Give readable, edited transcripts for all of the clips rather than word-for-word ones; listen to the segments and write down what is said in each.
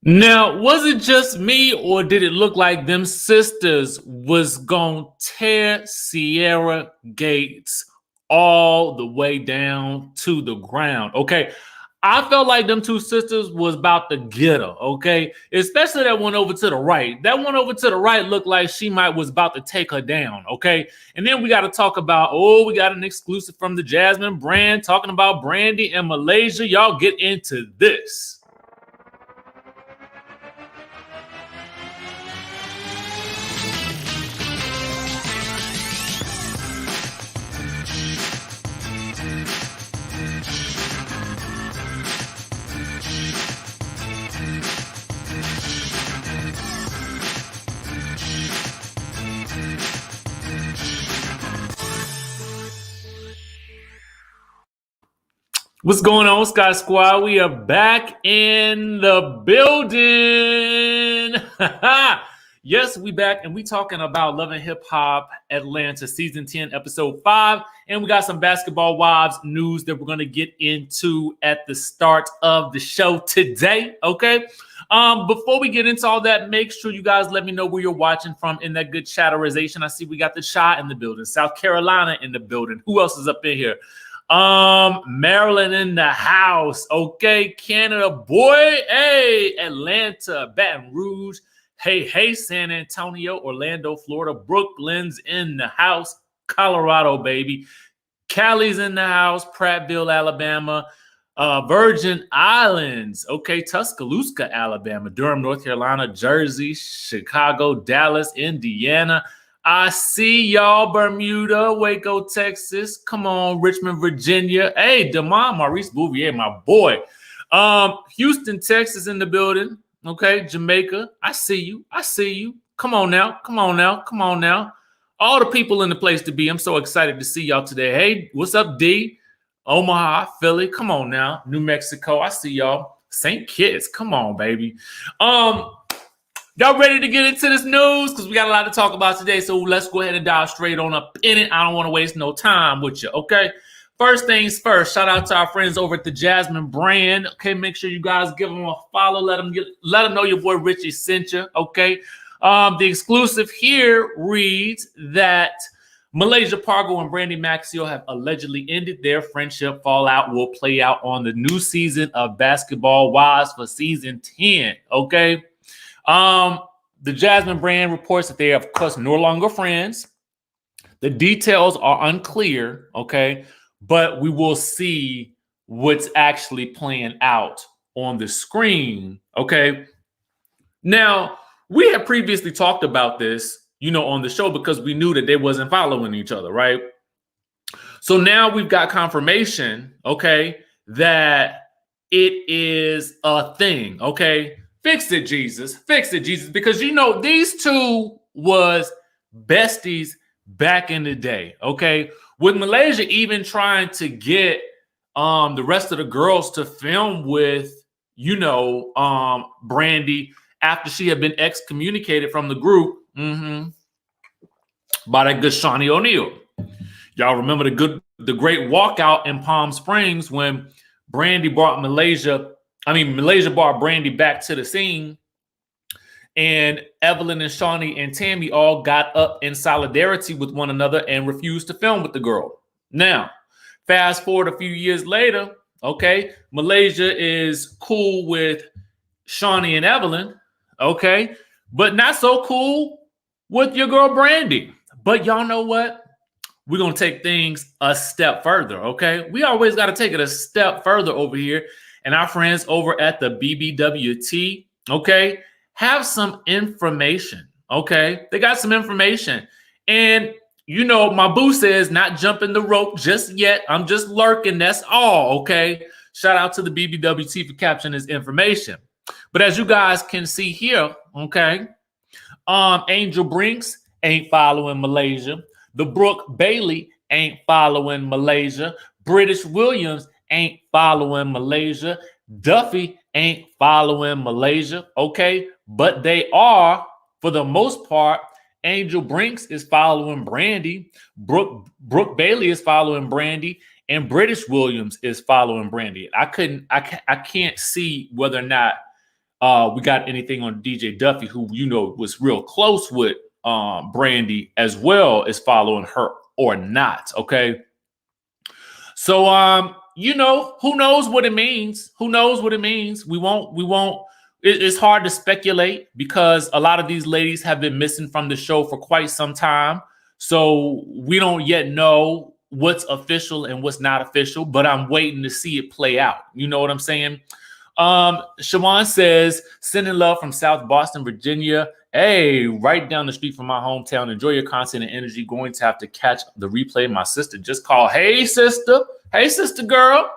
Now, was it just me, or did it look like them sisters was gonna tear Sierra Gates all the way down to the ground? Okay, I felt like them two sisters was about to get her. Okay, especially that one over to the right. That one over to the right looked like she might was about to take her down. Okay, and then we got to talk about we got an exclusive from the Jasmine brand talking about Brandi and Malaysia. Y'all get into this. What's going on, Skye Squad? We are back in the building. Yes, we back, and we talking about Love and Hip Hop Atlanta Season 10, Episode 5. And we got some Basketball Wives news that we're going to get into at the start of the show today, okay? Before we get into all that, make sure you guys let me know where you're watching from in that good chatterization. I see we got the Chi in the building, South Carolina in the building. Who else is up in here? Maryland in the house. Okay, Canada, boy. Hey, Atlanta, Baton Rouge. Hey, San Antonio, Orlando, Florida. Brooklyn's in the house. Colorado, baby. Cali's in the house. Prattville, Alabama. Virgin Islands. Okay, Tuscaloosa, Alabama. Durham, North Carolina. Jersey, Chicago, Dallas, Indiana. I see y'all, Bermuda, Waco, Texas. Come on, Richmond, Virginia. Hey, Damon Maurice Bouvier, my boy. Houston, Texas in the building. Okay, Jamaica. I see you. Come on now. All the people in the place to be. I'm so excited to see y'all today. Hey, what's up, D? Omaha, Philly. Come on now. New Mexico. I see y'all. St. Kitts. Come on, baby. Y'all ready to get into this news? Because we got a lot to talk about today. So let's go ahead and dive straight on up in it. I don't want to waste no time with you, okay? First things first, shout out to our friends over at the Jasmine brand. Okay, make sure you guys give them a follow. Let them know your boy Richie sent you, okay? The exclusive here reads that Malaysia Pargo and Brandi Maxio have allegedly ended their friendship. Fallout will play out on the new season of Basketball Wives for season 10, okay? The Jasmine brand reports that they are, of course, no longer friends. The details are unclear, okay? But we will see what's actually playing out on the screen, okay? Now, we had previously talked about this, on the show because we knew that they wasn't following each other, right? So now we've got confirmation, okay, that it is a thing, okay? Fix it, Jesus, because these two was besties back in the day, okay? With Malaysia even trying to get the rest of the girls to film with, Brandi after she had been excommunicated from the group by that good Shawnee O'Neal. Y'all remember the great walkout in Palm Springs when Malaysia brought Brandi back to the scene, and Evelyn and Shawnee and Tammy all got up in solidarity with one another and refused to film with the girl. Now, fast forward a few years later, okay, Malaysia is cool with Shawnee and Evelyn, okay, but not so cool with your girl Brandi. But y'all know what? We're going to take things a step further, okay? We always got to take it a step further over here. And our friends over at the BBWT, okay, have some information, okay? They got some information. And, my boo says not jumping the rope just yet. I'm just lurking. That's all, okay? Shout out to the BBWT for capturing this information. But as you guys can see here, okay, Angel Brinks ain't following Malaysia. The Brooke Bailey ain't following Malaysia. British Williams ain't following Malaysia. Duffy ain't following Malaysia, okay? But they are, for the most part, Angel Brinks is following Brandi. Brooke Bailey is following Brandi. And British Williams is following Brandi. I can't see whether or not We got anything on DJ Duffy, who was real close with Brandi, as well as following her or not. Okay. So who knows what it means? Who knows what it means? We won't. It's hard to speculate because a lot of these ladies have been missing from the show for quite some time. So we don't yet know what's official and what's not official, but I'm waiting to see it play out. You know what I'm saying? Shawan says, sending love from South Boston, Virginia. Hey, right down the street from my hometown. Enjoy your content and energy. Going to have to catch the replay. My sister just called. Hey, sister. Hey, sister girl.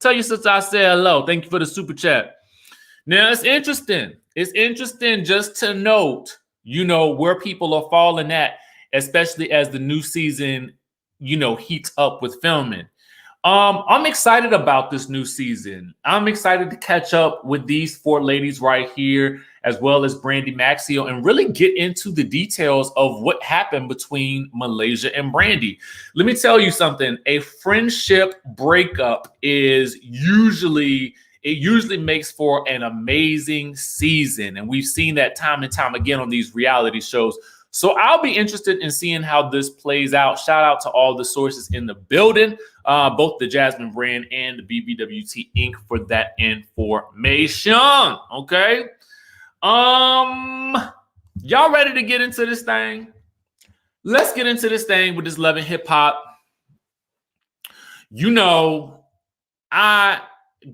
Tell your sister I say hello. Thank you for the super chat. Now, it's interesting. It's interesting just to note, where people are falling at, especially as the new season, heats up with filming. I'm excited about this new season. I'm excited to catch up with these 4 ladies right here, as well as Brandi Maxio, and really get into the details of what happened between Malaysia and Brandi. Let me tell you something. A friendship breakup usually makes for an amazing season. And we've seen that time and time again on these reality shows. So I'll be interested in seeing how this plays out. Shout out to all the sources in the building, both the Jasmine brand and the BBWT Inc. for that information. Okay. Y'all ready to get into this thing? Let's get into this thing with this Love and Hip Hop. I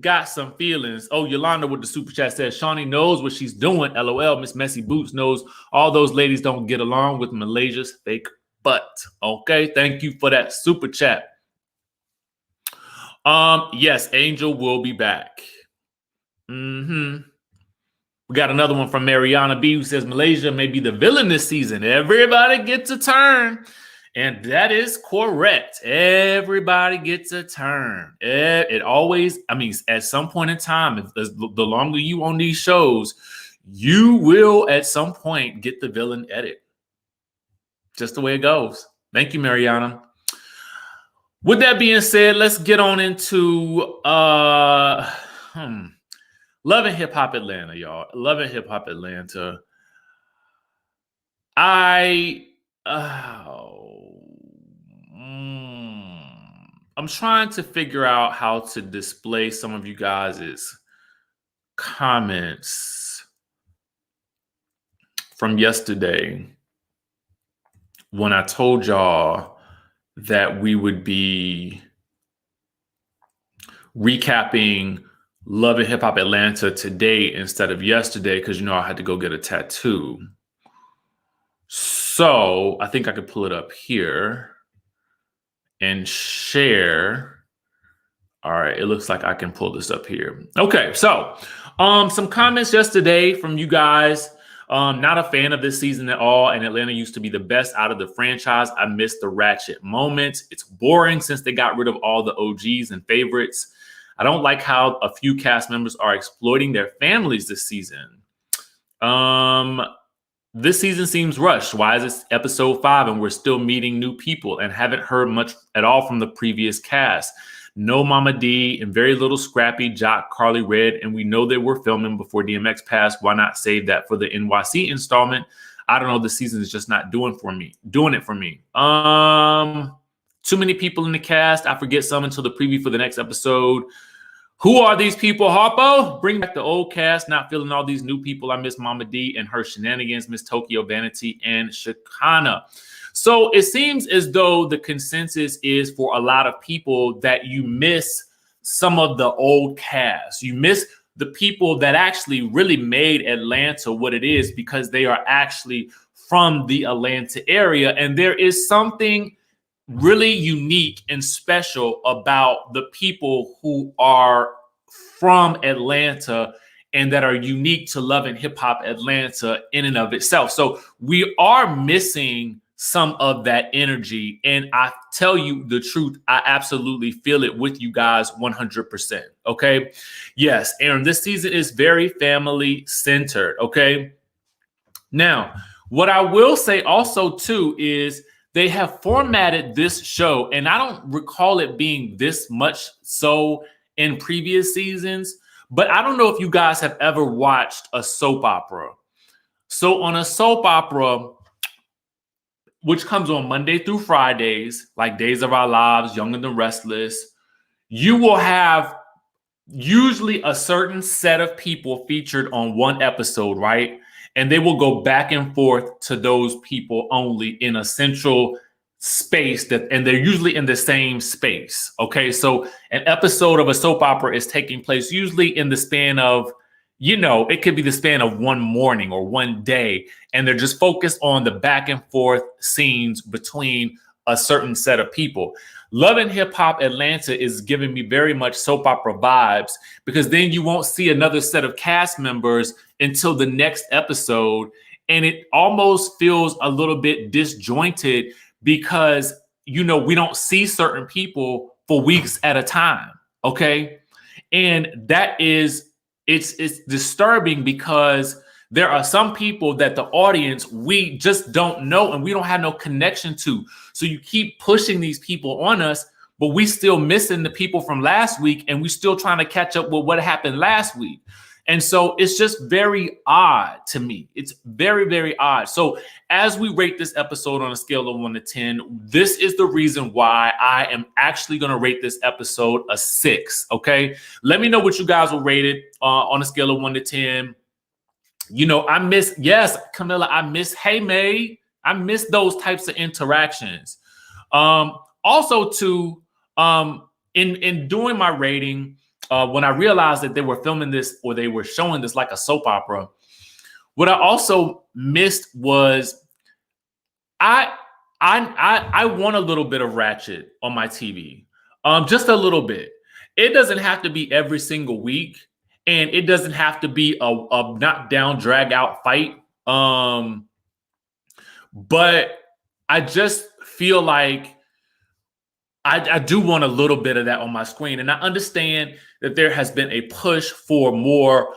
got some feelings. Oh, Yolanda with the super chat says, Shawnee knows what she's doing. LOL. Miss Messy Boots knows all those ladies don't get along with Malaysia's fake butt. Okay. Thank you for that super chat. Yes, Angel will be back. We got another one from Mariana B, who says Malaysia may be the villain this season. Everybody gets a turn. And that is correct. Everybody gets a turn. It always, at some point in time, the longer you on these shows, you will at some point get the villain edit. Just the way it goes. Thank you, Mariana. With that being said, let's get on into Love and Hip Hop Atlanta, y'all. Love and Hip Hop Atlanta. I'm trying to figure out how to display some of you guys' comments from yesterday when I told y'all that we would be recapping Love and Hip Hop Atlanta today instead of yesterday because, I had to go get a tattoo. So I think I could pull it up here and share. All right, it looks like I can pull this up here. Okay, so some comments yesterday from you guys. Not a fan of this season at all, and Atlanta used to be the best out of the franchise. I missed the ratchet moments. It's boring since they got rid of all the OGs and favorites. I don't like how a few cast members are exploiting their families this season. This season seems rushed. Why is this episode 5 and we're still meeting new people and haven't heard much at all from the previous cast? No Mama D and very little Scrappy, Jock, Carly Red, and we know they were filming before DMX passed. Why not save that for the NYC installment? I don't know. The season is just not doing it for me. Too many people in the cast. I forget some until the preview for the next episode. Who are these people, Harpo? Bring back the old cast. Not feeling all these new people. I miss Mama D and her shenanigans. Miss Tokyo, Vanity, and Shakana. So it seems as though the consensus is for a lot of people that you miss some of the old cast. You miss the people that actually really made Atlanta what it is because they are actually from the Atlanta area. And there is something really unique and special about the people who are from Atlanta and that are unique to Love and Hip Hop Atlanta in and of itself. So we are missing some of that energy. And I tell you the truth, I absolutely feel it with you guys 100%. Okay. Yes, Aaron, this season is very family centered. Okay. Now, what I will say also too is they have formatted this show, and I don't recall it being this much so in previous seasons, But I don't know if you guys have ever watched a soap opera. So on a soap opera, which comes on Monday through Fridays, like Days of Our Lives, Young and the Restless, you will have usually a certain set of people featured on one episode, right? And they will go back and forth to those people only in a central space and they're usually in the same space. Okay. So an episode of a soap opera is taking place usually in the span of, it could be the span of one morning or one day. And they're just focused on the back and forth scenes between a certain set of people. Love and Hip Hop Atlanta is giving me very much soap opera vibes, because then you won't see another set of cast members until the next episode. And it almost feels a little bit disjointed because, we don't see certain people for weeks at a time. Okay. And it's disturbing because there are some people that the audience, we just don't know and we don't have no connection to. So you keep pushing these people on us, but we still missing the people from last week and we still trying to catch up with what happened last week. And so it's just very odd to me. It's very, very odd. So as we rate this episode on a scale of 1 to 10, this is the reason why I am actually going to rate this episode a 6. Okay. Let me know what you guys will rate it on a scale of 1 to 10. I miss, yes, Camilla, I miss, hey, May, I miss those types of interactions. Also too, in doing my rating, when I realized that they were filming this or they were showing this like a soap opera, what I also missed was I want a little bit of ratchet on my TV, just a little bit. It doesn't have to be every single week, and it doesn't have to be a knockdown, drag out fight. But I just feel like I do want a little bit of that on my screen. And I understand that there has been a push for more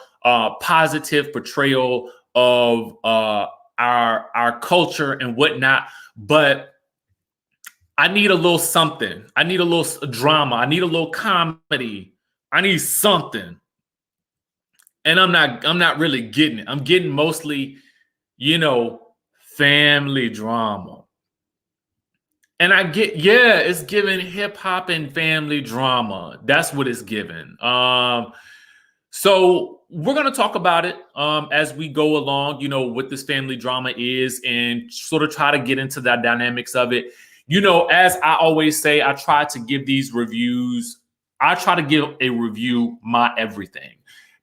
positive portrayal of our culture and whatnot. But I need a little something. I need a little drama. I need a little comedy. I need something. And I'm not really getting it. I'm getting mostly, family drama. And I get, it's giving hip hop and family drama. That's what it's giving. So we're going to talk about it as we go along, what this family drama is and sort of try to get into the dynamics of it. As I always say, I try to give these reviews. I try to give a review my everything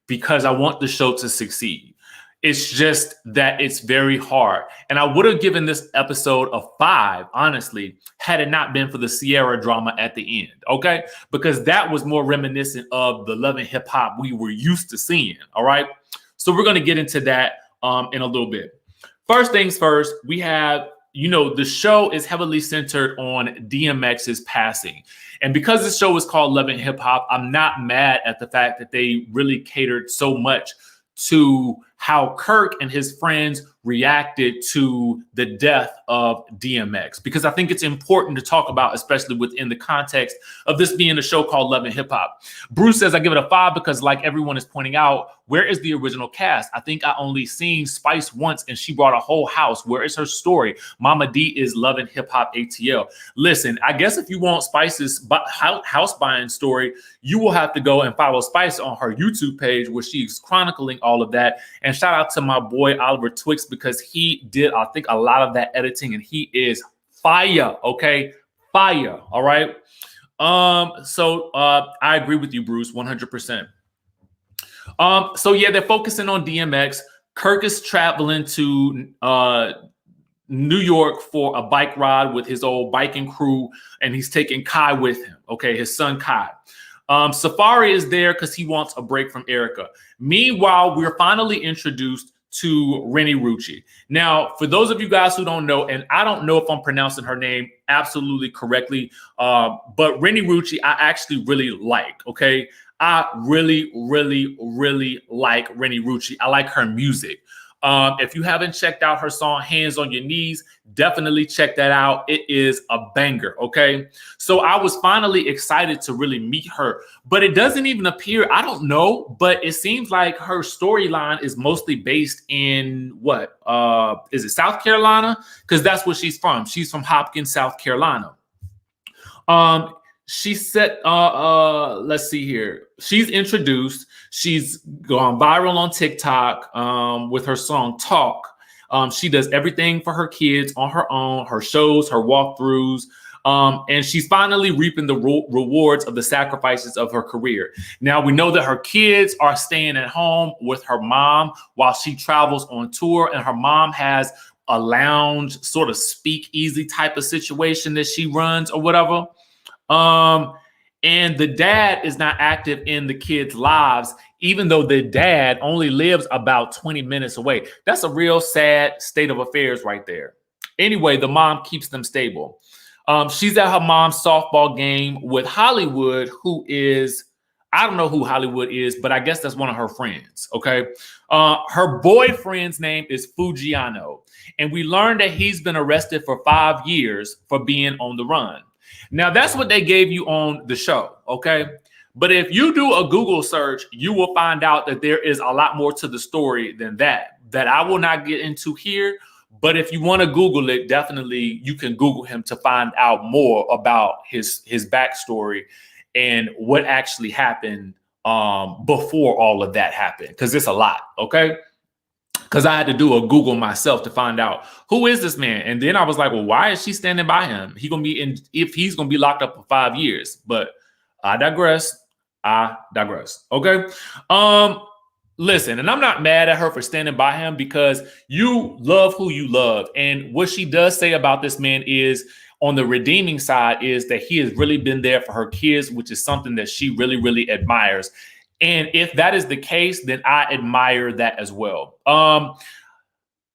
because I want the show to succeed. It's just that it's very hard. And I would have given this episode a 5, honestly, had it not been for the Sierra drama at the end, okay? Because that was more reminiscent of the Love and Hip Hop we were used to seeing, all right? So we're going to get into that in a little bit. First things first, we have, the show is heavily centered on DMX's passing. And because the show is called Love and Hip Hop, I'm not mad at the fact that they really catered so much to how Kirk and his friends reacted to the death of DMX, because I think it's important to talk about, especially within the context of this being a show called Love and Hip Hop. Bruce says, I give it a 5 because, like everyone is pointing out, where is the original cast? I think I only seen Spice once and she brought a whole house. Where is her story? Mama D is Love and Hip Hop ATL. Listen, I guess if you want Spice's house buying story, you will have to go and follow Spice on her YouTube page where she's chronicling all of that. And shout out to my boy Oliver Twix, because he did, I think, a lot of that editing and he is fire. Okay. Fire. All right. So I agree with you, Bruce, 100%. So yeah, they're focusing on DMX. Kirk is traveling to New York for a bike ride with his old biking crew, and he's taking Kai with him. Okay, his son Kai. Safari is there because he wants a break from Erica. Meanwhile, we're finally introduced to Rennie Rucci. Now, for those of you guys who don't know, and I don't know if I'm pronouncing her name absolutely correctly, but Rennie Rucci, I actually really like, okay? I really, really, really like Rennie Rucci. I like her music. If you haven't checked out her song Hands on Your Knees, definitely check that out. It is a banger, okay? So I was finally excited to really meet her, but it doesn't even appear, I don't know, but it seems like her storyline is mostly based in what? Is it South Carolina? Because that's where she's from. She's from Hopkins, South Carolina. She said, let's see here. She's introduced. She's gone viral on TikTok with her song Talk. She does everything for her kids on her own, her shows, her walkthroughs. And she's finally reaping the rewards of the sacrifices of her career. Now, we know that her kids are staying at home with her mom while she travels on tour, and her mom has a lounge sort of speakeasy type of situation that she runs or whatever. And the dad is not active in the kids' lives, even though the dad only lives about 20 minutes away. That's a real sad state of affairs right there. Anyway, the mom keeps them stable. She's at her mom's softball game with Hollywood, who is, I don't know who Hollywood is, but I guess that's one of her friends, okay? Her boyfriend's name is Fujiano, and we learned that he's been arrested for 5 years for being on the run. Now, that's what they gave you on the show, okay? But if you do a Google search, you will find out that there is a lot more to the story than that I will not get into here. But if you want to Google it, definitely you can Google him to find out more about his backstory and what actually happened before all of that happened, because it's a lot, okay? Because I had to do a Google myself to find out who is this man. And then I was like, well, why is she standing by him? He's going to be locked up for 5 years. But I digress. Okay. Listen, and I'm not mad at her for standing by him, because you love who you love. And what she does say about this man is, on the redeeming side, is that he has really been there for her kids, which is something that she really, really admires. And if that is the case, then I admire that as well.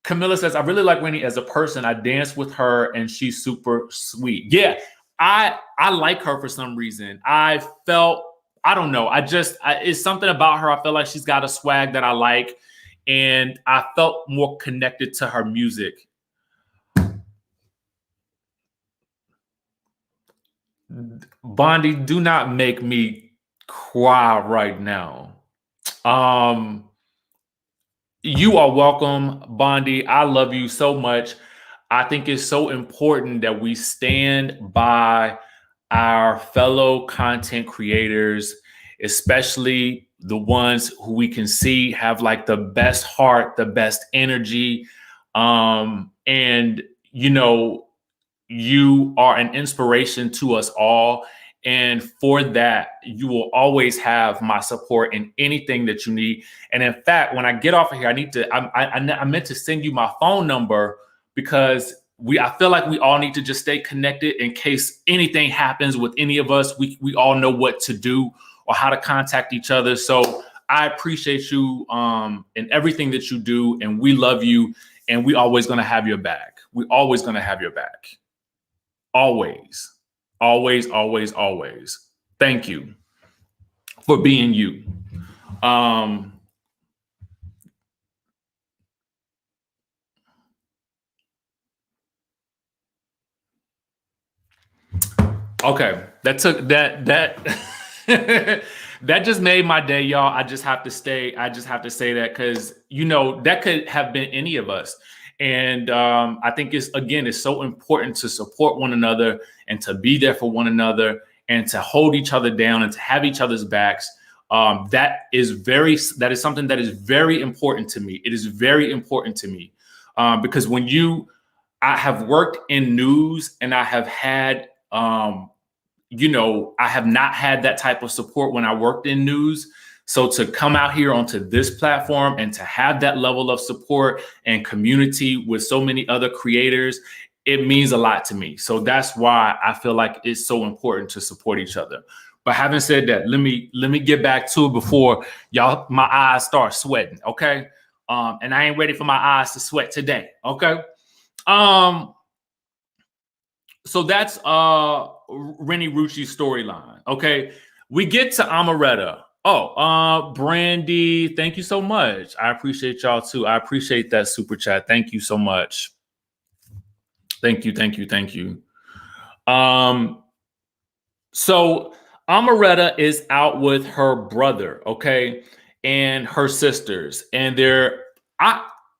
Camilla says, I really like Winnie as a person. I danced with her and she's super sweet. Yeah, I like her for some reason. I don't know. It's something about her. I feel like she's got a swag that I like, and I felt more connected to her music. Bondi, do not make me cry right now. You are welcome, Bondi. I love you so much. I think it's so important that we stand by our fellow content creators, especially the ones who we can see have like the best heart, the best energy. And you know, you are an inspiration to us all. And for that, you will always have my support in anything that you need. And in fact, when I get off of here, I meant to send you my phone number, because I feel like we all need to just stay connected in case anything happens with any of us. We all know what to do or how to contact each other. So I appreciate you in everything that you do, and we love you, and we always going to have your back. We always going to have your back. Always. Always, always, always. Thank you for being you. Okay, that took that that just made my day, y'all. I just have to say that, because you know that could have been any of us. And I think it's so important to support one another and to be there for one another and to hold each other down and to have each other's backs. That is something that is very important to me. It is very important to me because I have worked in news, and I have had, I have not had that type of support when I worked in news. So to come out here onto this platform and to have that level of support and community with so many other creators, it means a lot to me. So that's why I feel like it's so important to support each other. But having said that, let me get back to it before my eyes start sweating. Okay. And I ain't ready for my eyes to sweat today. Okay. So that's Rennie Rucci's storyline. Okay. We get to Amaretta. Oh, Brandi, thank you so much. I appreciate y'all too. I appreciate that super chat. Thank you so much. Thank you, thank you, thank you. So Amaretta is out with her brother, okay, and her sisters, and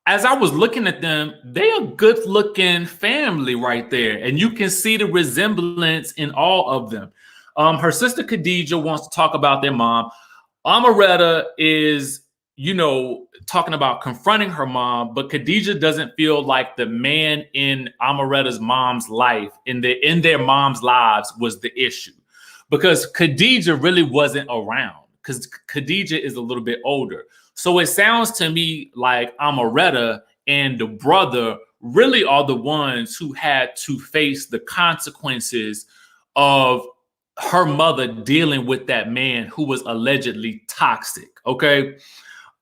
as I was looking at them, they a good looking family right there, and you can see the resemblance in all of them. Her sister Khadija wants to talk about their mom. Amaretta is, talking about confronting her mom, but Khadija doesn't feel like the man in Amaretta's mom's life, in their mom's lives, was the issue, because Khadija really wasn't around, because Khadija is a little bit older. So it sounds to me like Amaretta and the brother really are the ones who had to face the consequences of her mother dealing with that man who was allegedly toxic. Okay.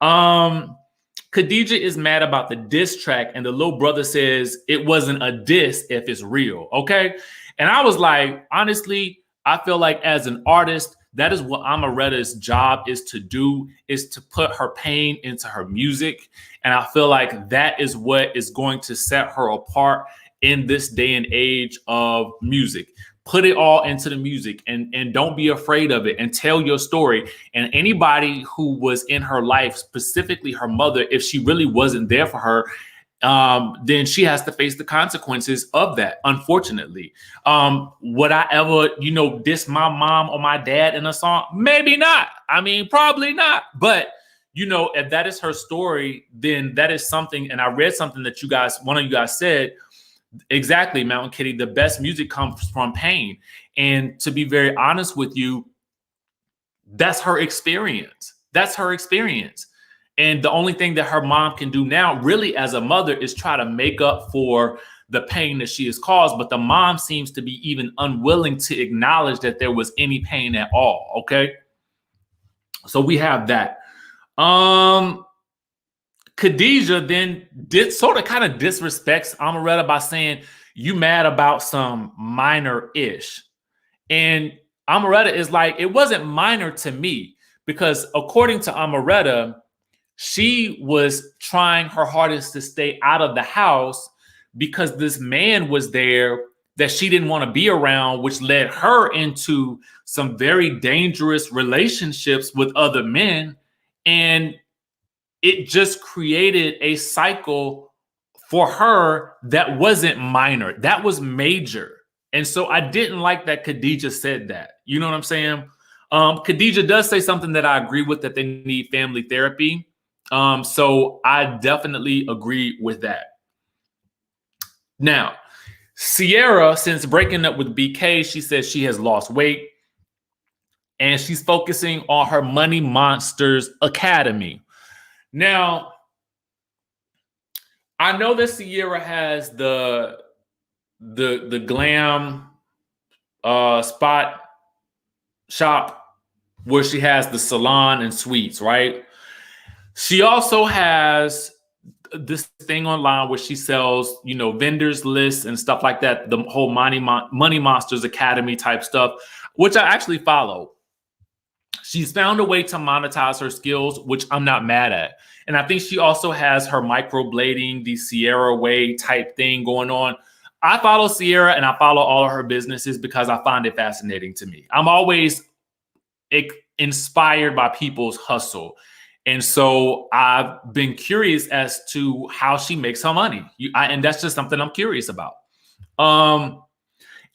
Khadija is mad about the diss track, and the little brother says it wasn't a diss if it's real. Okay. And I was like, honestly, I feel like as an artist, that is what Amaretta's job is to do, is to put her pain into her music. And I feel like that is what is going to set her apart in this day and age of music. Put it all into the music, and don't be afraid of it, and tell your story. And anybody who was in her life, specifically her mother, if she really wasn't there for her, then she has to face the consequences of that, unfortunately. Would I ever, diss my mom or my dad in a song? Maybe not. I mean, probably not. But, if that is her story, then that is something. And I read something that one of you guys said, exactly, Mountain Kitty, the best music comes from pain. And to be very honest with you, that's her experience. That's her experience. And the only thing that her mom can do now, really, as a mother, is try to make up for the pain that she has caused. But the mom seems to be even unwilling to acknowledge that there was any pain at all. Okay. So we have that. Khadija then kind of disrespects Amaretta by saying, you mad about some minor-ish. And Amaretta is like, it wasn't minor to me, because according to Amaretta, she was trying her hardest to stay out of the house because this man was there that she didn't want to be around, which led her into some very dangerous relationships with other men. And it just created a cycle for her that wasn't minor, that was major. And so I didn't like that Khadija said that. You know what I'm saying? Khadija does say something that I agree with, that they need family therapy. So I definitely agree with that. Now, Sierra, since breaking up with BK, she says she has lost weight and she's focusing on her Money Monsters Academy. Now, I know that Sierra has the glam spot shop where she has the salon and suites, right? She also has this thing online where she sells, vendors lists and stuff like that, the whole Money Monsters Academy type stuff, which I actually follow. She's found a way to monetize her skills, which I'm not mad at. And I think she also has her microblading, the Sierra way type thing going on. I follow Sierra and I follow all of her businesses because I find it fascinating to me. I'm always inspired by people's hustle. And so I've been curious as to how she makes her money. And that's just something I'm curious about.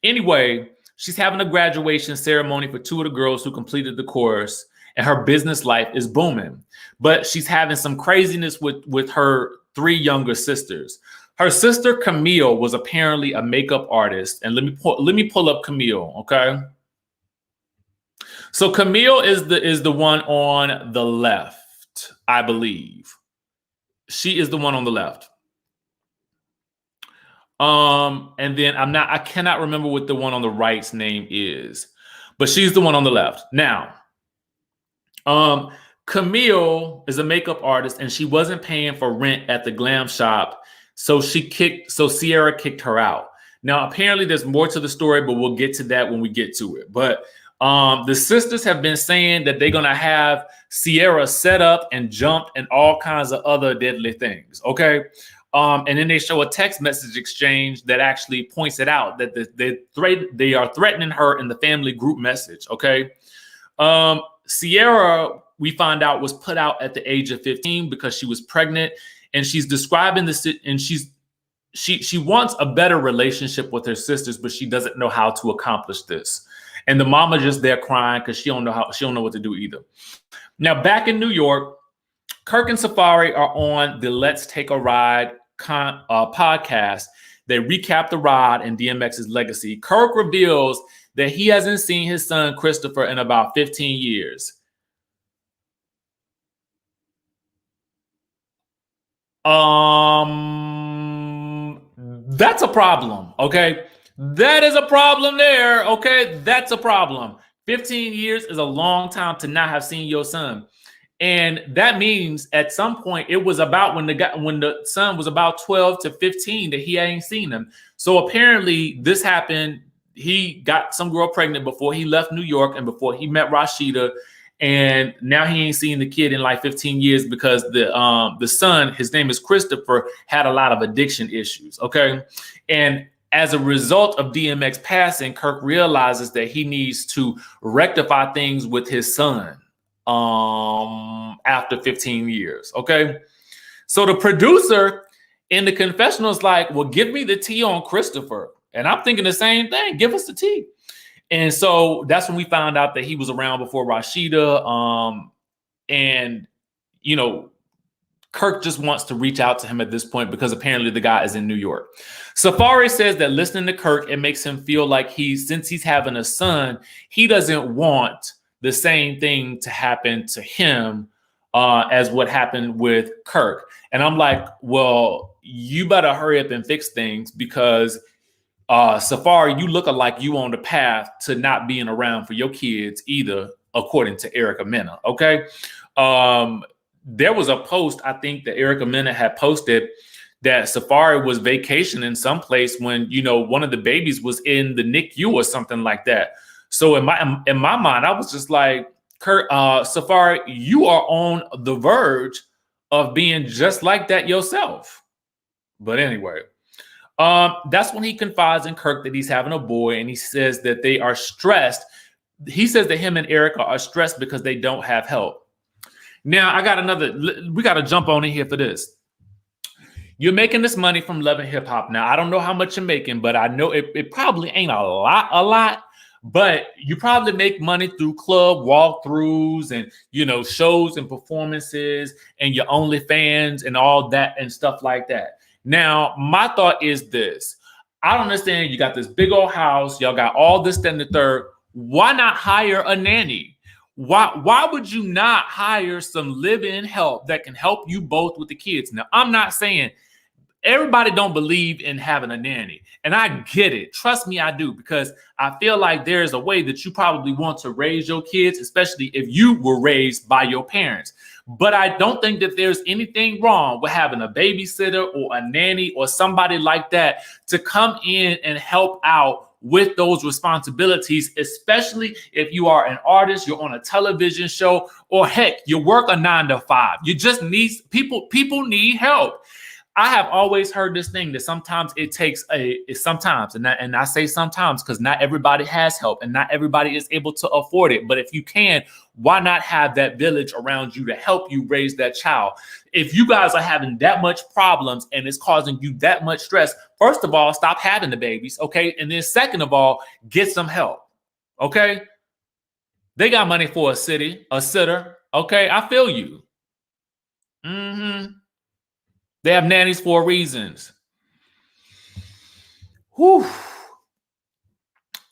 Anyway, she's having a graduation ceremony for two of the girls who completed the course, and her business life is booming. But she's having some craziness with her three younger sisters. Her sister Camille was apparently a makeup artist. And let me pull up Camille, okay? So Camille is the one on the left, I believe. She is the one on the left. And then I cannot remember what the one on the right's name is, but she's the one on the left. Now, Camille is a makeup artist and she wasn't paying for rent at the glam shop. So Sierra kicked her out. Now, apparently there's more to the story, but we'll get to that when we get to it. But The sisters have been saying that they're gonna have Sierra set up and jumped and all kinds of other deadly things. Okay. And then they show a text message exchange that actually points it out that they are threatening her in the family group message. Okay. Sierra, we find out, was put out at the age of 15 because she was pregnant, and she's describing this, and she wants a better relationship with her sisters, but she doesn't know how to accomplish this. And the mama just there crying because she don't know what to do either. Now, back in New York, Kirk and Safari are on the Let's Take a Ride podcast. They recap the ride and DMX's legacy. Kirk reveals that he hasn't seen his son Christopher in about 15 years. That's a problem, okay? That is a problem there, okay? That's a problem. 15 years is a long time to not have seen your son. And that means at some point it was about when the son was about 12 to 15 that he ain't seen him. So apparently this happened. He got some girl pregnant before he left New York and before he met Rashida. And now he ain't seen the kid in like 15 years because the son, his name is Christopher, had a lot of addiction issues. Okay. And as a result of DMX passing, Kirk realizes that he needs to rectify things with his son after 15 years. Okay. So the producer in the confessional is like, well, give me the tea on Christopher. And I'm thinking the same thing. Give us the tea. And so that's when we found out that he was around before Rashida. And, you know, Kirk just wants to reach out to him at this point because apparently the guy is in New York. Safari says that listening to Kirk, it makes him feel like since he's having a son, he doesn't want the same thing to happen to him as what happened with Kirk. And I'm like, well, you better hurry up and fix things because Safari, you look like you on the path to not being around for your kids either, according to Erica Mena. Okay. There was a post, I think, that Erica Mena had posted that Safari was vacationing someplace when, you know, one of the babies was in the NICU or something like that. So in my mind, I was just like, Kurt, Safari, you are on the verge of being just like that yourself. But anyway, that's when he confides in Kirk that he's having a boy, and he says that they are stressed. He says that him and Erica are stressed because they don't have help. Now, we got to jump on in here for this. You're making this money from Love and Hip Hop. Now, I don't know how much you're making, but I know it probably ain't a lot, but you probably make money through club walkthroughs and, you know, shows and performances and your OnlyFans and all that and stuff like that. Now, my thought is this. I don't understand. You got this big old house. Y'all got all this, then the third. Why not hire a nanny? Why would you not hire some live-in help that can help you both with the kids? Now, I'm not saying everybody don't believe in having a nanny, and I get it. Trust me, I do, because I feel like there is a way that you probably want to raise your kids, especially if you were raised by your parents. But I don't think that there's anything wrong with having a babysitter or a nanny or somebody like that to come in and help out with those responsibilities, especially if you are an artist, you're on a television show, or heck, you work a 9 to 5. You just need people need help. I have always heard this thing that sometimes it takes and I say sometimes because not everybody has help and not everybody is able to afford it. But if you can, why not have that village around you to help you raise that child? If you guys are having that much problems and it's causing you that much stress, first of all, stop having the babies, okay? And then second of all, get some help, okay? They got money for a sitter, okay? I feel you. They have nannies for reasons. Whew.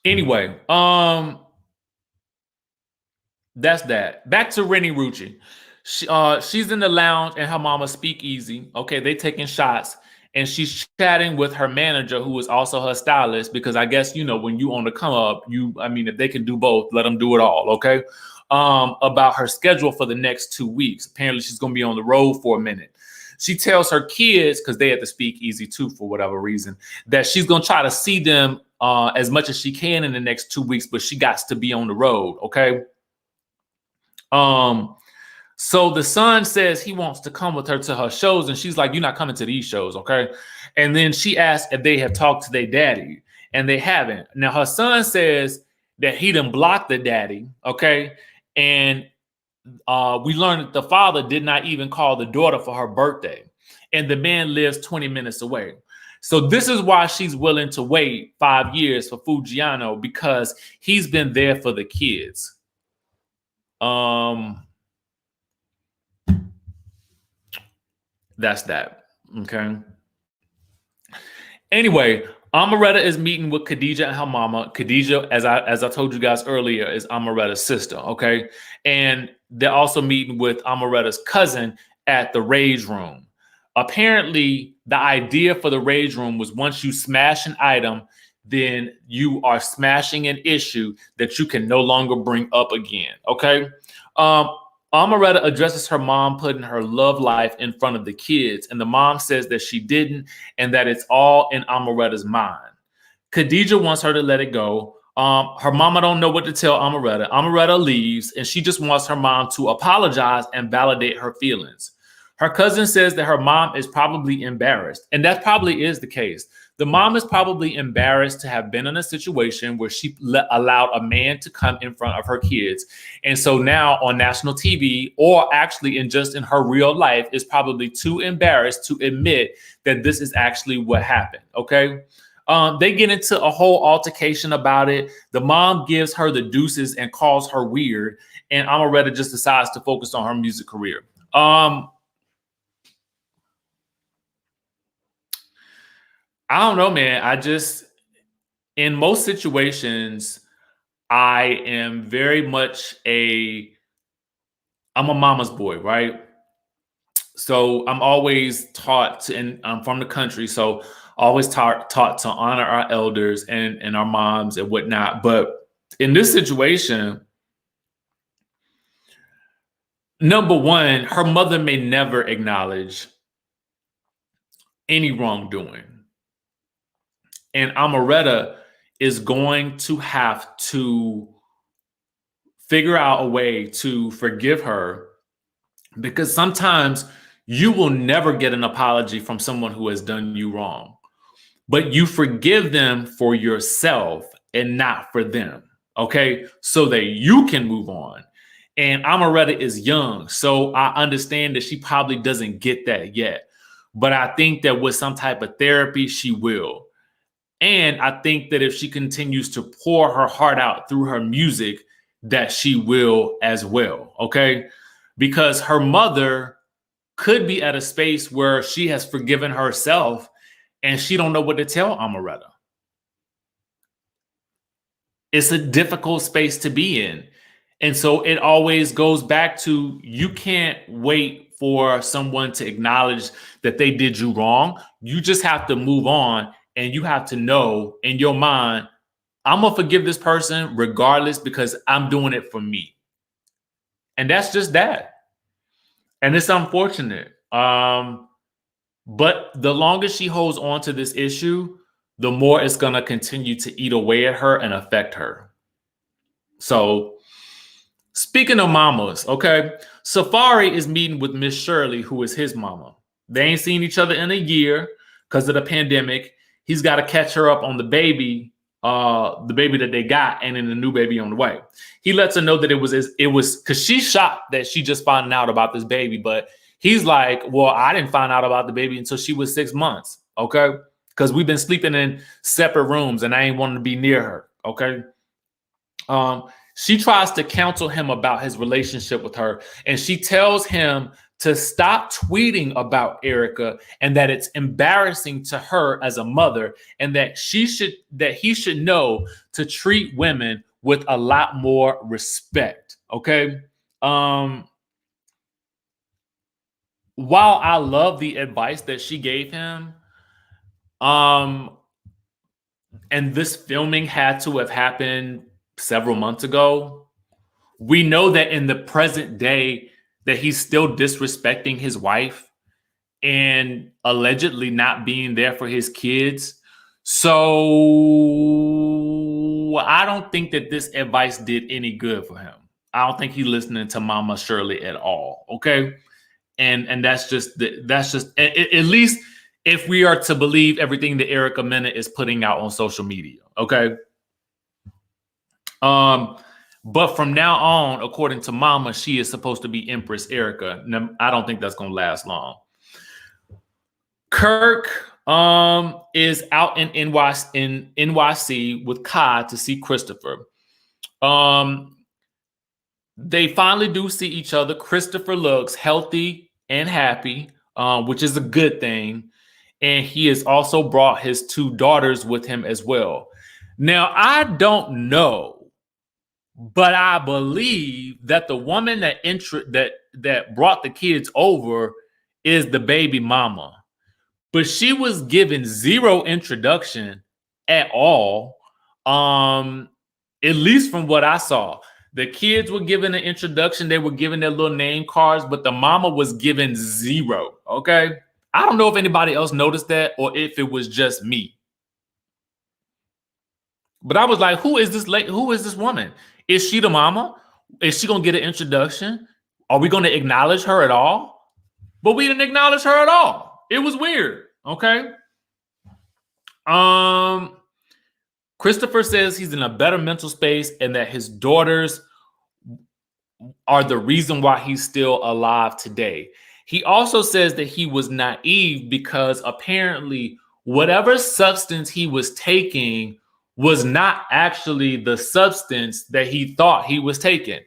Anyway, that's that. Back to Rennie Rucci. She's in the lounge and her mama speakeasy. Okay, they taking shots, and she's chatting with her manager, who is also her stylist, because I guess, you know, when you on the come up, if they can do both, let them do it all. Okay. About her schedule for the next 2 weeks. Apparently, she's gonna be on the road for a minute. she tells her kids, because they had to speak easy too for whatever reason, that she's gonna try to see them as much as she can in the next 2 weeks, but she got to be on the road. Okay. So the son says he wants to come with her to her shows, and she's like, "You're not coming to these shows, okay?" And then she asks if they have talked to their daddy, and they haven't. Now her son says that he done blocked the daddy, okay? And we learned that the father did not even call the daughter for her birthday, and the man lives 20 minutes away. So this is why she's willing to wait 5 years for Fujiano, because he's been there for the kids. That's that. Okay. Anyway, Amaretta is meeting with Khadija and her mama. Khadija, as I told you guys earlier, is Amaretta's sister. Okay. And they're also meeting with Amaretta's cousin at the Rage Room. Apparently, the idea for the Rage Room was once you smash an item, then you are smashing an issue that you can no longer bring up again. Okay. Amaretta addresses her mom putting her love life in front of the kids, and the mom says that she didn't and that it's all in Amaretta's mind. Khadija wants her to let it go. Her mama don't know what to tell Amaretta. Amaretta leaves, and she just wants her mom to apologize and validate her feelings. Her cousin says that her mom is probably embarrassed, and that probably is the case. The mom is probably embarrassed to have been in a situation where she allowed a man to come in front of her kids. And so now on national TV, or actually in her real life, is probably too embarrassed to admit that this is actually what happened. Okay. They get into a whole altercation about it. The mom gives her the deuces and calls her weird. And Amaretta just decides to focus on her music career. I don't know, man. In most situations, I am very much I'm a mama's boy, right? So I'm always taught and I'm from the country, so always taught to honor our elders and our moms and whatnot. But in this situation, number one, her mother may never acknowledge any wrongdoing. And Amaretta is going to have to figure out a way to forgive her, because sometimes you will never get an apology from someone who has done you wrong, but you forgive them for yourself and not for them. Okay. So that you can move on. And Amaretta is young, so I understand that she probably doesn't get that yet. But I think that with some type of therapy, she will. And I think that if she continues to pour her heart out through her music, that she will as well. Okay. Because her mother could be at a space where she has forgiven herself and she don't know what to tell Amaretta. It's a difficult space to be in. And so it always goes back to, you can't wait for someone to acknowledge that they did you wrong. You just have to move on. And you have to know in your mind, I'm going to forgive this person regardless, because I'm doing it for me. And that's just that. And it's unfortunate. But the longer she holds on to this issue, the more it's going to continue to eat away at her and affect her. So speaking of mamas, okay, Safari is meeting with Miss Shirley, who is his mama. They ain't seen each other in a year because of the pandemic. He's got to catch her up on the baby that they got, and then the new baby on the way. He lets her know that it was because she's shocked that she just found out about this baby. But he's like, well, I didn't find out about the baby until she was 6 months. Okay. Because we've been sleeping in separate rooms and I ain't wanting to be near her. Okay. She tries to counsel him about his relationship with her, and she tells him to stop tweeting about Erica and that it's embarrassing to her as a mother, and that he should know to treat women with a lot more respect. Okay. While I love the advice that she gave him, and this filming had to have happened several months ago, we know that in the present day that he's still disrespecting his wife. and allegedly not being there for his kids. So I don't think that this advice did any good for him. I don't think he's listening to Mama Shirley at all. Okay. And that's just at least if we are to believe everything that Erica Mena is putting out on social media. Okay. But from now on, according to Mama, she is supposed to be Empress Erica. Now, I don't think that's going to last long. Kirk is out in NYC with Kai to see Christopher. They finally do see each other. Christopher looks healthy and happy, which is a good thing. And he has also brought his 2 daughters with him as well. Now, I don't know, but I believe that the woman that brought the kids over is the baby mama. But she was given 0 introduction at all, at least from what I saw. The kids were given an introduction. They were given their little name cards, but the mama was given 0, okay? I don't know if anybody else noticed that or if it was just me. But I was like, who is this woman? Is she the mama? Is she going to get an introduction? Are we going to acknowledge her at all? But we didn't acknowledge her at all. It was weird, okay? Christopher says he's in a better mental space and that his daughters are the reason why he's still alive today. He also says that he was naive because apparently whatever substance he was taking was not actually the substance that he thought he was taking.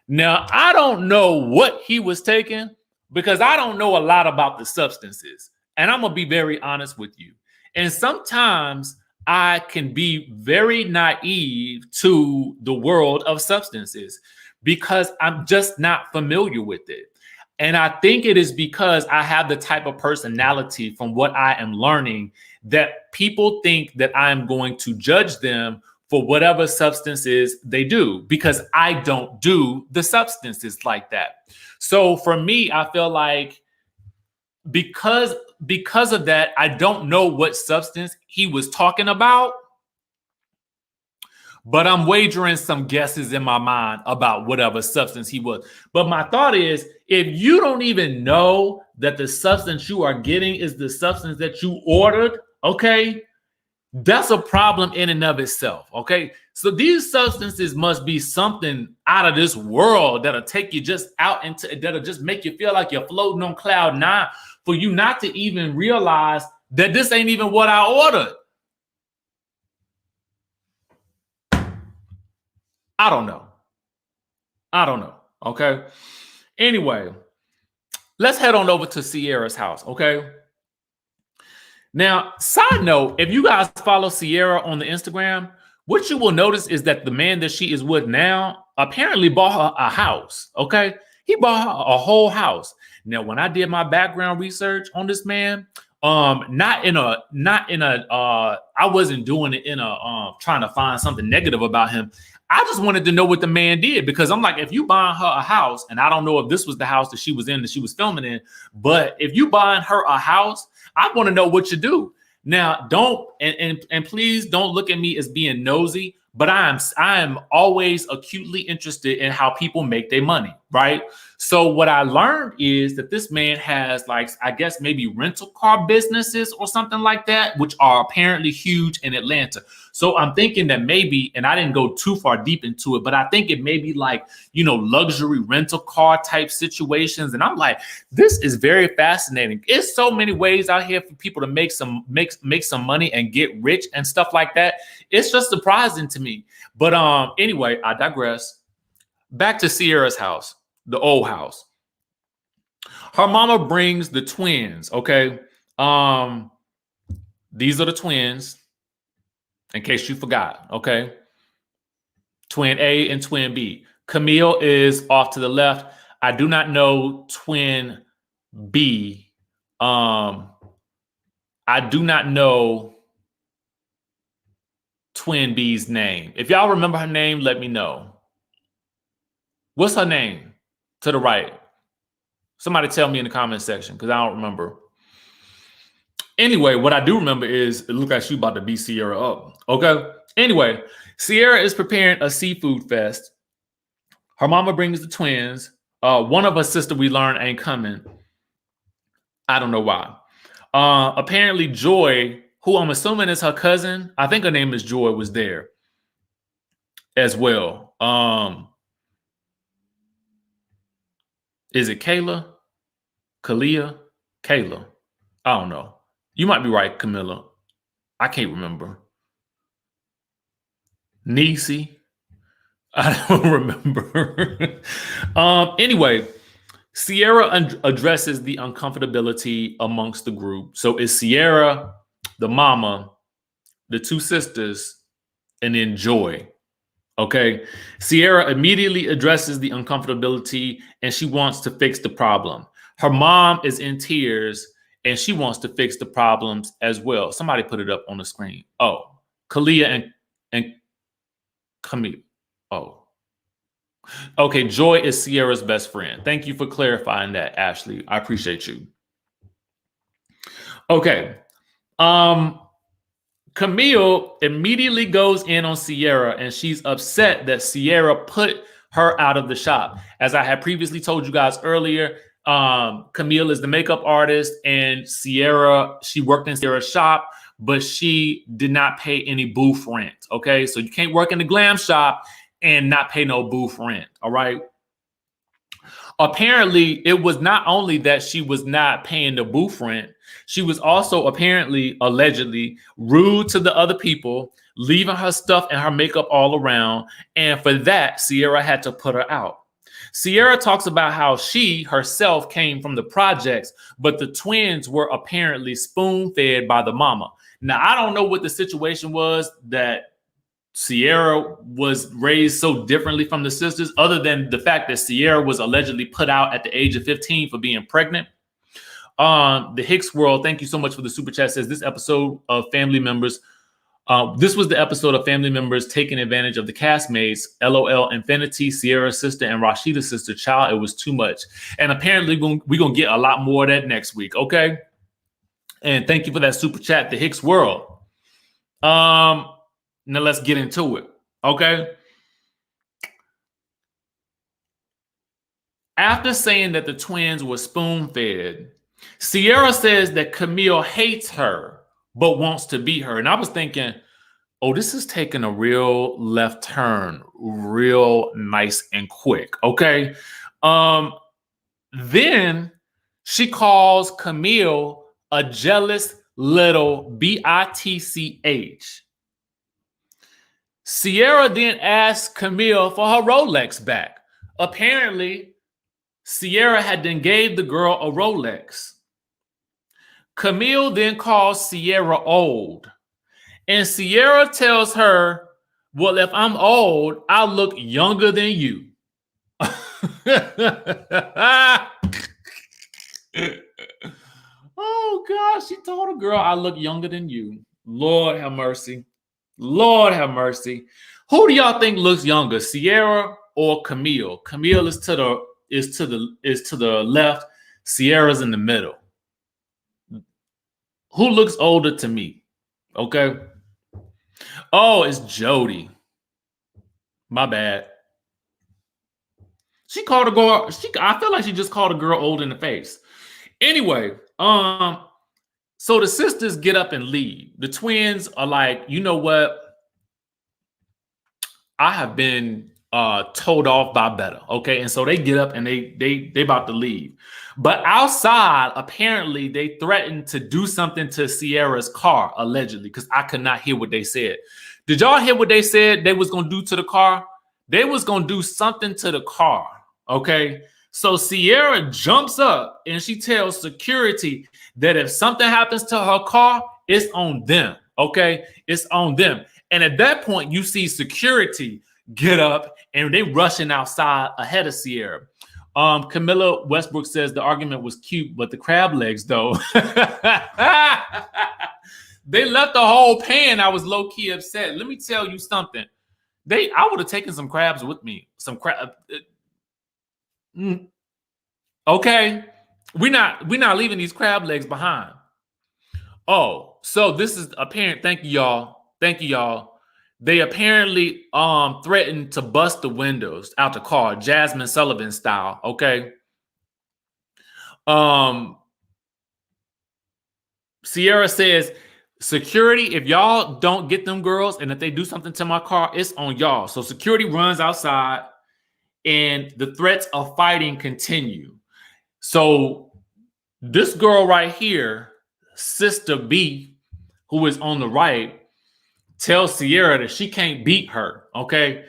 Now, I don't know what he was taking because I don't know a lot about the substances. And I'm going to be very honest with you. And sometimes I can be very naive to the world of substances because I'm just not familiar with it. And I think it is because I have the type of personality from what I am learning that people think that I am going to judge them for whatever substances they do because I don't do the substances like that. So for me, I feel like because of that, I don't know what substance he was talking about, but I'm wagering some guesses in my mind about whatever substance he was. But my thought is, if you don't even know that the substance you are getting is the substance that you ordered, okay, that's a problem in and of itself, okay? So these substances must be something out of this world that'll take you just out into, that'll just make you feel like you're floating on cloud 9 for you not to even realize that this ain't even what I ordered. I don't know, okay? Anyway, let's head on over to Sierra's house, okay? Now, side note, if you guys follow Sierra on the Instagram, what you will notice is that the man that she is with now apparently bought her a house, okay? He bought her a whole house. Now, when I did my background research on this man, I wasn't doing it in a trying to find something negative about him. I just wanted to know what the man did because I'm like, if you buying her a house, and I don't know if this was the house that she was in, that she was filming in, but if you buying her a house, I want to know what you do. Now, don't and please don't look at me as being nosy, but I am always acutely interested in how people make their money, right? So what I learned is that this man has, like, I guess maybe rental car businesses or something like that, which are apparently huge in Atlanta. So I'm thinking that maybe, and I didn't go too far deep into it, but I think it may be like, you know, luxury rental car type situations. And I'm like, this is very fascinating. It's so many ways out here for people to make some money and get rich and stuff like that. It's just surprising to me. But anyway, I digress. Back to Sierra's house, the old house. Her mama brings the twins, okay? These are the twins, in case you forgot, okay? Twin A and twin B. Camille is off to the left. I do not know twin B. I do not know twin B's name. If y'all remember her name, let me know. What's her name to the right? Somebody tell me in the comment section because I don't remember. Anyway, what I do remember is it looked like she about to beat Sierra up. Okay. Anyway, Sierra is preparing a seafood fest. Her mama brings the twins. One of her sister we learn ain't coming. I don't know why. Apparently Joy, who I'm assuming is her cousin, I think her name is Joy, was there as well. Is it Kayla? Kalia? Kayla? I don't know. You might be right, Camilla. I can't remember. Niecy? I don't remember. Anyway, Sierra addresses the uncomfortability amongst the group. So it's Sierra, the mama, the two sisters, and then Joy. Okay. Sierra immediately addresses the uncomfortability and she wants to fix the problem. Her mom is in tears and she wants to fix the problems as well. Somebody put it up on the screen. Oh, Kalia and Camille. Oh. Okay, Joy is Sierra's best friend. Thank you for clarifying that, Ashley. I appreciate you. Okay. Camille immediately goes in on Sierra and she's upset that Sierra put her out of the shop. As I had previously told you guys earlier, Camille is the makeup artist and Sierra, she worked in Sierra's shop, but she did not pay any booth rent. Okay, so you can't work in the glam shop and not pay no booth rent. All right. Apparently, it was not only that she was not paying the booth rent, she was also apparently, allegedly, rude to the other people, leaving her stuff and her makeup all around. And for that, Sierra had to put her out. Sierra talks about how she herself came from the projects, but the twins were apparently spoon-fed by the mama. Now, I don't know what the situation was that Sierra was raised so differently from the sisters, other than the fact that Sierra was allegedly put out at the age of 15 for being pregnant. The Hicks World, thank you so much for the super chat, says this episode of family members, this was the episode of family members taking advantage of the castmates, LOL, Infinity, Sierra's sister, and Rashida's sister. Child, it was too much. And apparently we're going to get a lot more of that next week, okay? And thank you for that super chat, the Hicks World. Now let's get into it, okay? After saying that the twins were spoon-fed, Sierra says that Camille hates her, but wants to be her. And I was thinking, oh, this is taking a real left turn, real nice and quick, okay? Then she calls Camille a jealous little bitch. Sierra then asks Camille for her Rolex back. Apparently, Sierra had then gave the girl a Rolex. Camille then calls Sierra old. And Sierra tells her, well, if I'm old, I look younger than you. Oh, gosh, she told a girl, I look younger than you. Lord have mercy. Lord have mercy. Who do y'all think looks younger, Sierra or Camille? Camille is to the left. Sierra's in the middle. Who looks older to me? Okay. Oh, it's Jody. My bad. She called a girl. I feel like she just called a girl old in the face. Anyway, so the sisters get up and leave. The twins are like, you know what? I have been told off by better. Okay. And so they get up and they about to leave. But outside, apparently they threatened to do something to Sierra's car, allegedly, because I could not hear what they said. Did y'all hear what they said they was gonna do to the car? They was gonna do something to the car. Okay. So Sierra jumps up and she tells security that if something happens to her car, it's on them. Okay. It's on them. And at that point, you see security get up and they rushing outside ahead of Sierra. Camilla Westbrook says the argument was cute, but the crab legs, though. They left the whole pan. I was low-key upset. Let me tell you something. I would have taken some crabs with me. Some crab. Okay. We're not leaving these crab legs behind. Oh, so this is apparent. Thank you, y'all. Thank you, y'all. They apparently threatened to bust the windows out the car, Jasmine Sullivan style. Okay. Sierra says, security, if y'all don't get them girls and if they do something to my car, it's on y'all. So security runs outside and the threats of fighting continue. So this girl right here, Sister B, who is on the right, tells Sierra that she can't beat her, okay?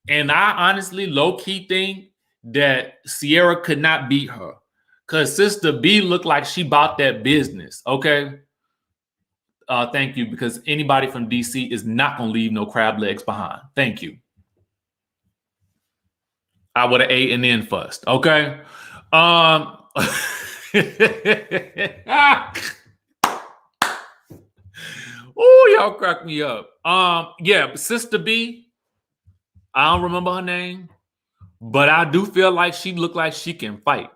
And I honestly low-key think that Sierra could not beat her because Sister B looked like she bought that business, okay? Thank you, because anybody from DC is not going to leave no crab legs behind. Thank you. I would have ate and then fussed, okay? Oh, y'all crack me up. Yeah, Sister B, I don't remember her name, but I do feel like she looked like she can fight.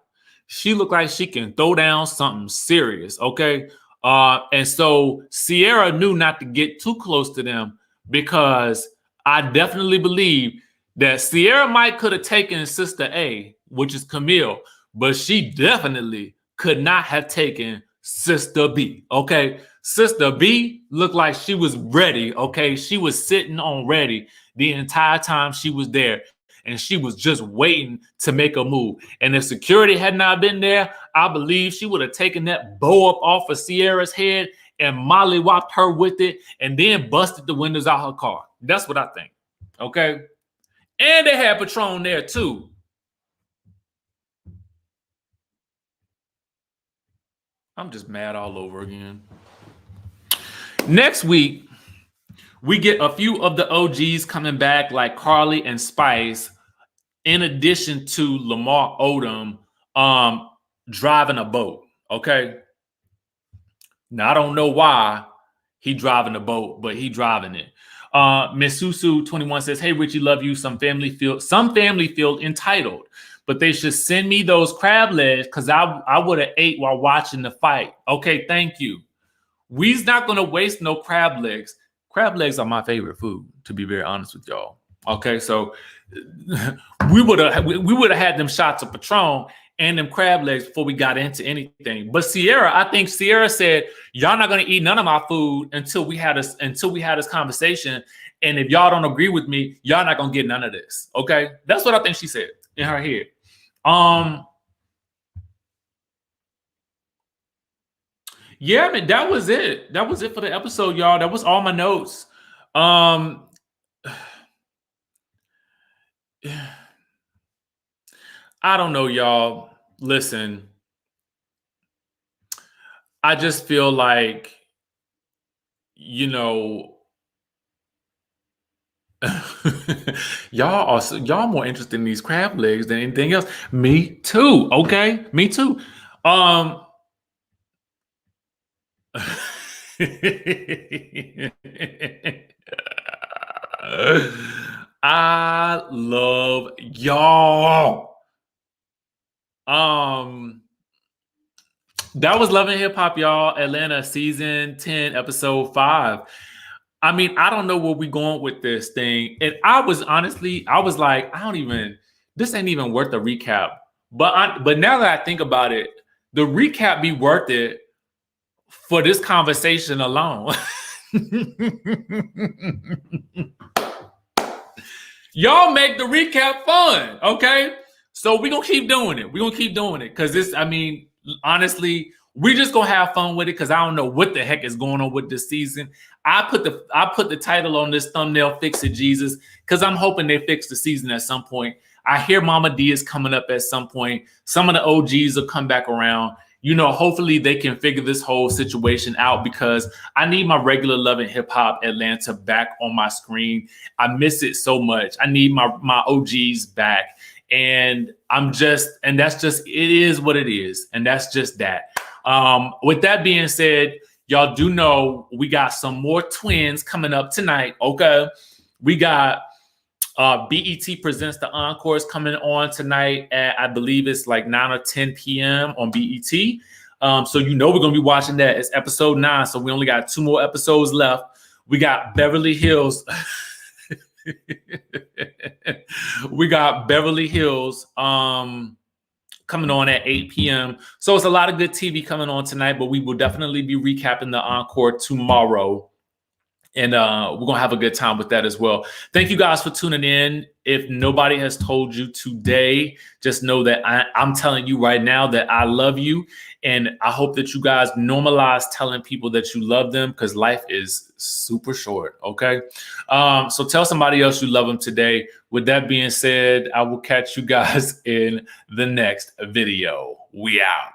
She looked like she can throw down something serious, okay? And so Sierra knew not to get too close to them because I definitely believe that Sierra might could have taken Sister A, which is Camille, but she definitely could not have taken Sister B, okay? Sister B looked like she was ready, okay? She was sitting on ready the entire time she was there. And she was just waiting to make a move. And if security had not been there, I believe she would have taken that bow up off of Sierra's head and mollywopped her with it and then busted the windows out her car. That's what I think. Okay? And they had Patron there too. I'm just mad all over again. Next week, we get a few of the OGs coming back like Carly and Spice, in addition to Lamar Odom driving a boat, okay? Now, I don't know why he driving a boat, but he driving it. Miss Susu21 says, hey, Richie, love you. Some family feel entitled, but they should send me those crab legs because I would have ate while watching the fight. Okay, thank you. We's not going to waste no crab legs. Crab legs are my favorite food, to be very honest with y'all. Okay, so we would have had them shots of Patron and them crab legs before we got into anything. But I think Sierra said, y'all not gonna eat none of my food until we had this conversation. And if y'all don't agree with me, y'all not gonna get none of this. Okay, that's what I think she said in her head. Yeah, man, that was it. That was it for the episode, y'all. That was all my notes. I don't know, y'all. Listen, I just feel like, y'all more interested in these crab legs than anything else. Me too. Okay, me too. I love y'all. That was Love and Hip Hop, y'all. Atlanta season 10, episode 5. I mean, I don't know where we're going with this thing. And I was like, this ain't even worth a recap. But now that I think about it, the recap be worth it for this conversation alone. Y'all make the recap fun, okay? So we're gonna keep doing it. We're gonna keep doing it because honestly, we're just gonna have fun with it because I don't know what the heck is going on with this season. I put the title on this thumbnail, Fix It Jesus, because I'm hoping they fix the season at some point. I hear Mama D is coming up at some point. Some of the OGs will come back around. Hopefully they can figure this whole situation out because I need my regular Love and Hip Hop Atlanta back on my screen. I miss it so much. I need my OGs back. And that's just, it is what it is. And that's just that. With that being said, y'all do know we got some more twins coming up tonight. Okay. We got BET Presents the Encores coming on tonight at, I believe it's like 9 or 10 p.m. on BET. So you know we're gonna be watching that. It's episode 9, so we only got 2 more episodes left. We got Beverly Hills. We got Beverly Hills coming on at 8 p.m. So it's a lot of good TV coming on tonight, but we will definitely be recapping the encore tomorrow. And we're going to have a good time with that as well. Thank you guys for tuning in. If nobody has told you today, just know that I'm telling you right now that I love you. And I hope that you guys normalize telling people that you love them, because life is super short, okay? So tell somebody else you love them today. With that being said, I will catch you guys in the next video. We out.